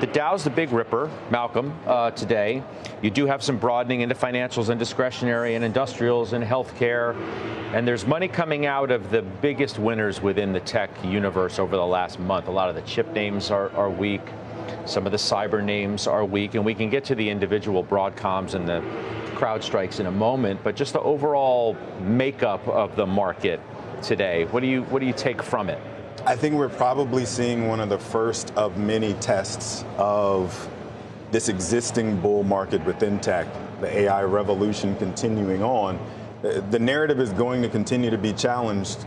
the Dow's the big ripper, Malcolm, today. You do have some broadening into financials and discretionary and industrials and healthcare. And there's money coming out of the biggest winners within the tech universe over the last month. A lot of the chip names are weak. Some of the cyber names are weak. And we can get to the individual Broadcoms and the CrowdStrikes in a moment. But just the overall makeup of the market today, what do you take from it? I think we're probably seeing one of the first of many tests of this existing bull market within tech, the AI revolution continuing on. The narrative is going to continue to be challenged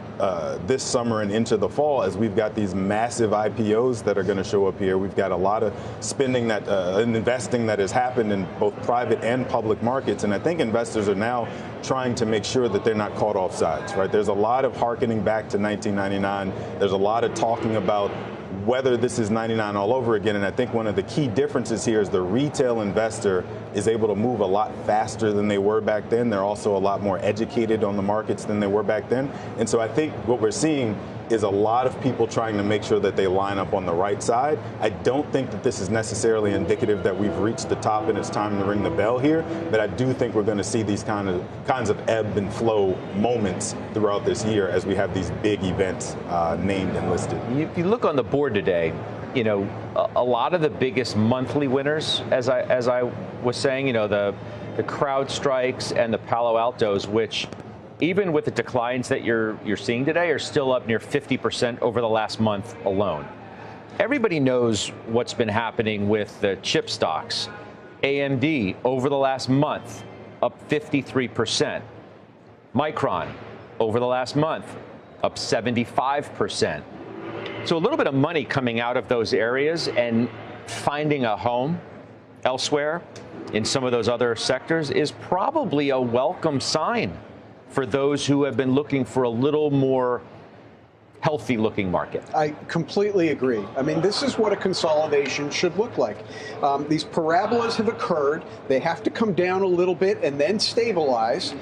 this summer and into the fall as we've got these massive IPOs that are going to show up here. We've got a lot of spending and investing that has happened in both private and public markets. And I think investors are now trying to make sure that they're not caught off sides, right? There's a lot of hearkening back to 1999. There's a lot of talking about whether this is 99 all over again. And I think one of the key differences here is the retail investor is able to move a lot faster than they were back then. They're also a lot more educated on the markets than they were back then. And so I think what we're seeing is a lot of people trying to make sure that they line up on the right side. I don't think that this is necessarily indicative that we've reached the top and it's time to ring the bell here, but I do think we're going to see these kinds of ebb and flow moments throughout this year as we have these big events named and listed. If you look on the board today, you know, a lot of the biggest monthly winners, as I was saying, you know, the CrowdStrikes and the Palo Altos, which even with the declines that you're seeing today, are still up near 50% over the last month alone. Everybody knows what's been happening with the chip stocks. AMD over the last month, up 53%. Micron over the last month, up 75%. So a little bit of money coming out of those areas and finding a home elsewhere in some of those other sectors is probably a welcome sign for those who have been looking for a little more healthy looking market. I completely agree. I mean, this is what a consolidation should look like. These parabolas have occurred. They have to come down a little bit and then stabilize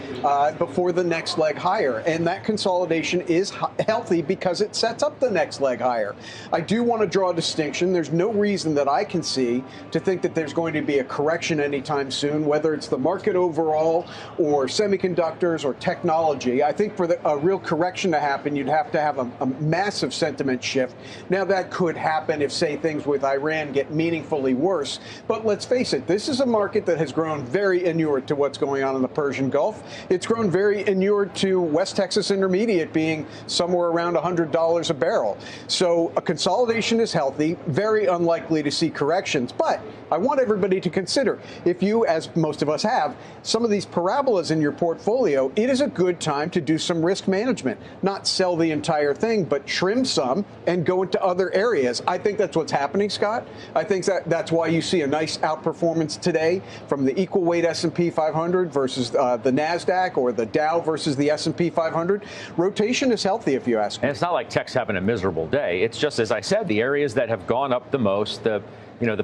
before the next leg higher. And that consolidation is healthy because it sets up the next leg higher. I do want to draw a distinction. There's no reason that I can see to think that there's going to be a correction anytime soon, whether it's the market overall or semiconductors or technology. I think for a real correction to happen, you'd have to have a massive sentiment shift. Now, that could happen if, say, things with Iran get meaningfully worse. But let's face it, this is a market that has grown very inured to what's going on in the Persian Gulf. It's grown very inured to West Texas Intermediate being somewhere around $100 a barrel. So a consolidation is healthy, very unlikely to see corrections. But I want everybody to consider, if you, as most of us have, some of these parabolas in your portfolio, it is a good time to do some risk management, not sell the entire thing, but trim some and go into other areas. I think that's what's happening, Scott. I think that's why you see a nice outperformance today from the equal weight S&P 500 versus the NASDAQ or the Dow versus the S&P 500. Rotation is healthy, if you ask me. And it's not like tech's having a miserable day. It's just, as I said, the areas that have gone up the most, the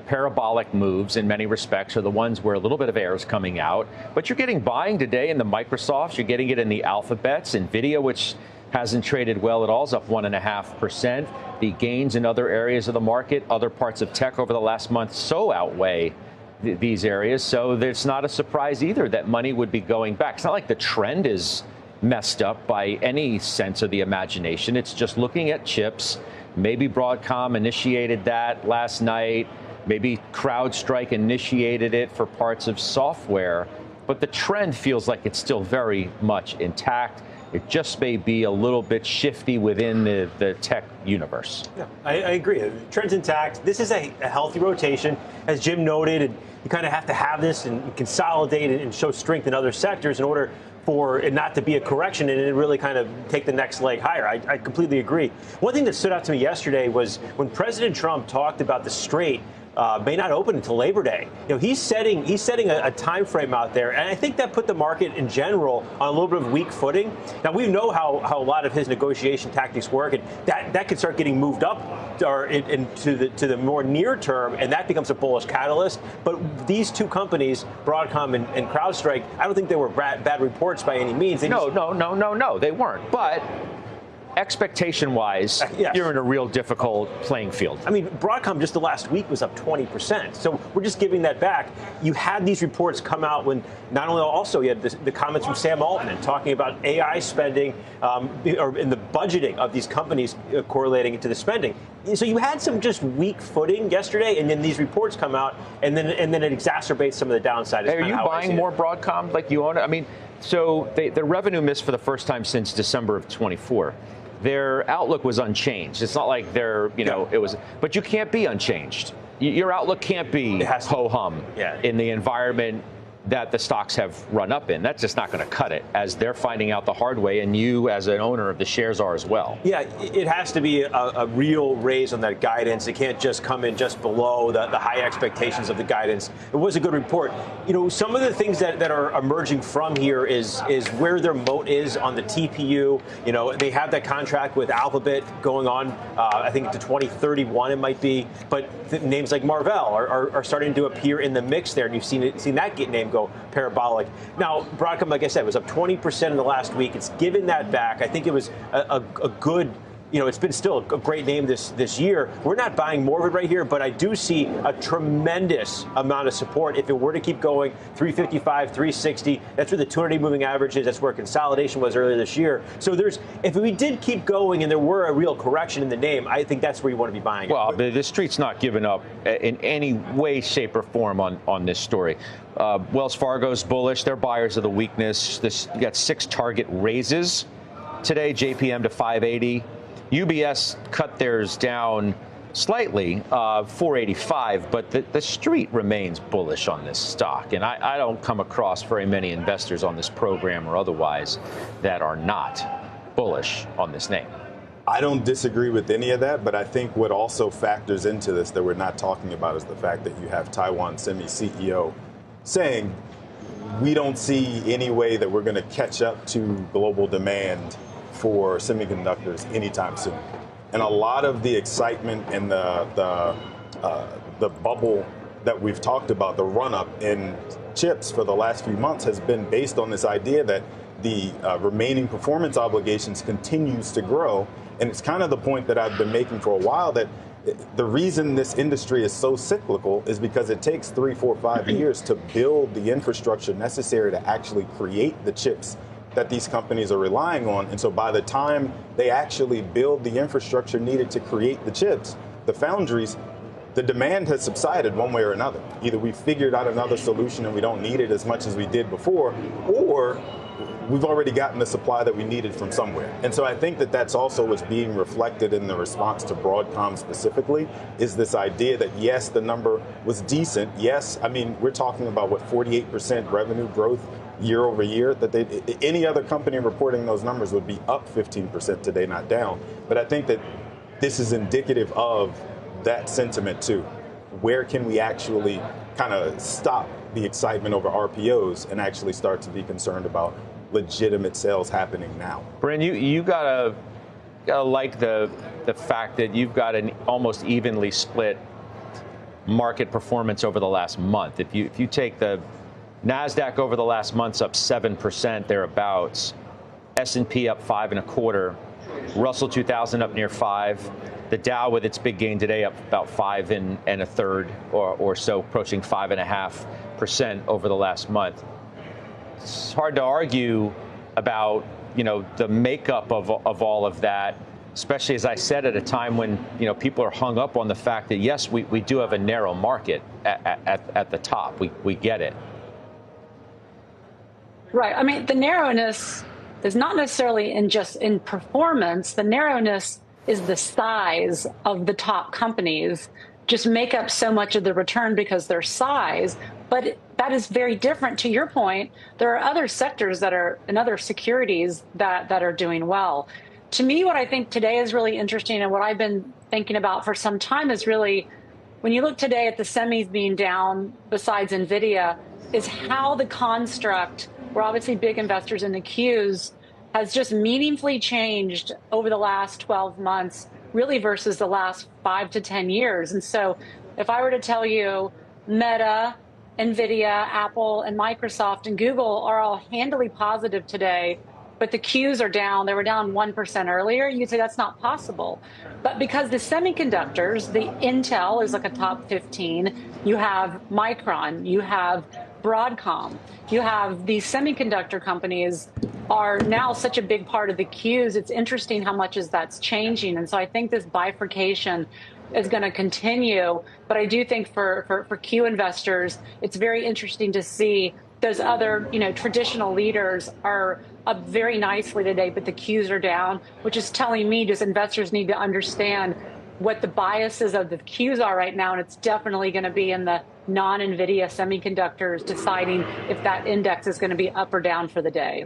parabolic moves in many respects are the ones where a little bit of air is coming out. But you're getting buying today in the Microsofts. You're getting it in the Alphabets. NVIDIA, which hasn't traded well at all, is up 1.5%. The gains in other areas of the market, other parts of tech over the last month so outweigh these areas. So it's not a surprise either that money would be going back. It's not like the trend is messed up by any sense of the imagination. It's just looking at chips. Maybe Broadcom initiated that last night. Maybe CrowdStrike initiated it for parts of software. But the trend feels like it's still very much intact. It just may be a little bit shifty within the tech universe. Yeah, I agree. The trend's intact. This is a healthy rotation. As Jim noted, and you kind of have to have this and consolidate and show strength in other sectors in order for it not to be a correction and it really kind of take the next leg higher. I completely agree. One thing that stood out to me yesterday was when President Trump talked about the Strait may not open until Labor Day. You know, he's setting a time frame out there, and I think that put the market in general on a little bit of weak footing. Now we know how a lot of his negotiation tactics work, and that could start getting moved up or into the more near term, and that becomes a bullish catalyst. But these two companies, Broadcom and CrowdStrike, I don't think they were bad reports by any means. No, they weren't. But expectation-wise, Yes. you're in a real difficult playing field. I mean, Broadcom just the last week was up 20%. So we're just giving that back. You had these reports come out when not only also you had the comments from Sam Altman talking about AI spending or in the budgeting of these companies correlating it to the spending. So you had some just weak footing yesterday, and then these reports come out, and then it exacerbates some of the downside. Hey, are you buying more Broadcom like you own it? I mean, so the revenue missed for the first time since December of 24. Their outlook was unchanged. It's not like it was, but you can't be unchanged. Your outlook can't be ho-hum in the environment that the stocks have run up in. That's just not going to cut it, as they're finding out the hard way, and you as an owner of the shares are as well. Yeah, it has to be a real raise on that guidance. It can't just come in just below the high expectations of the guidance. It was a good report. You know, some of the things that are emerging from here is where their moat is on the TPU. You know, they have that contract with Alphabet going on, I think to 2031 it might be, but names like Marvell are starting to appear in the mix there, and you've seen that name go parabolic. Now, Broadcom, like I said, was up 20% in the last week. It's given that back. I think it was a good, it's been still a great name this year. We're not buying more of it right here, but I do see a tremendous amount of support if it were to keep going. 355, 360. That's where the 200-day moving average is. That's where consolidation was earlier this year. So if we did keep going and there were a real correction in the name, I think that's where you want to be buying it. Well, the street's not giving up in any way, shape, or form on this story. Wells Fargo's bullish. They're buyers of the weakness. You got 6 target raises today. JPM to 580. UBS cut theirs down slightly, 485, but the street remains bullish on this stock. And I don't come across very many investors on this program or otherwise that are not bullish on this name. I don't disagree with any of that, but I think what also factors into this that we're not talking about is the fact that you have Taiwan Semi CEO saying, we don't see any way that we're going to catch up to global demand for semiconductors anytime soon. And a lot of the excitement and the bubble that we've talked about, the run-up in chips for the last few months, has been based on this idea that the remaining performance obligations continues to grow. And it's kind of the point that I've been making for a while, that the reason this industry is so cyclical is because it takes 3, 4, 5 years to build the infrastructure necessary to actually create the chips that these companies are relying on. And so by the time they actually build the infrastructure needed to create the chips, the foundries, the demand has subsided one way or another. Either we figured out another solution and we don't need it as much as we did before, or we've already gotten the supply that we needed from somewhere. And so I think that that's also what's being reflected in the response to Broadcom specifically, is this idea that, yes, the number was decent. Yes, I mean, we're talking about, 48% revenue growth year over year, that any other company reporting those numbers would be up 15% today, not down. But I think that this is indicative of that sentiment too. Where can we actually kind of stop the excitement over RPOs and actually start to be concerned about legitimate sales happening now? Bryn, you gotta like the fact that you've got an almost evenly split market performance over the last month. If you take the NASDAQ over the last month's up 7% thereabouts, S&P up 5.25%, Russell 2000 up near 5%, the Dow with its big gain today up about 5 1/3 or so, approaching 5.5% over the last month. It's hard to argue about the makeup of all of that, especially, as I said, at a time when people are hung up on the fact that, yes, we do have a narrow market at the top. We get it. Right. I mean, the narrowness is not necessarily in performance. The narrowness is the size of the top companies just make up so much of the return because their size. But that is very different. To your point, there are other sectors that are, and other securities that are doing well. To me, what I think today is really interesting, and what I've been thinking about for some time, is really, when you look today at the semis being down, besides NVIDIA, is how the construct, we're obviously big investors in the Qs, has just meaningfully changed over the last 12 months, really versus the last 5 to 10 years. And so if I were to tell you Meta, NVIDIA, Apple, and Microsoft and Google are all handily positive today, but the Qs are down. They were down 1% earlier. You'd say that's not possible. But because the semiconductors, the Intel is like a top 15, you have Micron, you have Broadcom, you have these semiconductor companies are now such a big part of the Qs. It's interesting how much that's changing. And so I think this bifurcation is going to continue. But I do think for Q investors, it's very interesting to see those other, traditional leaders are up very nicely today, but the Qs are down, which is telling me just investors need to understand what the biases of the Qs are right now. And it's definitely going to be in the non-NVIDIA semiconductors deciding if that index is going to be up or down for the day.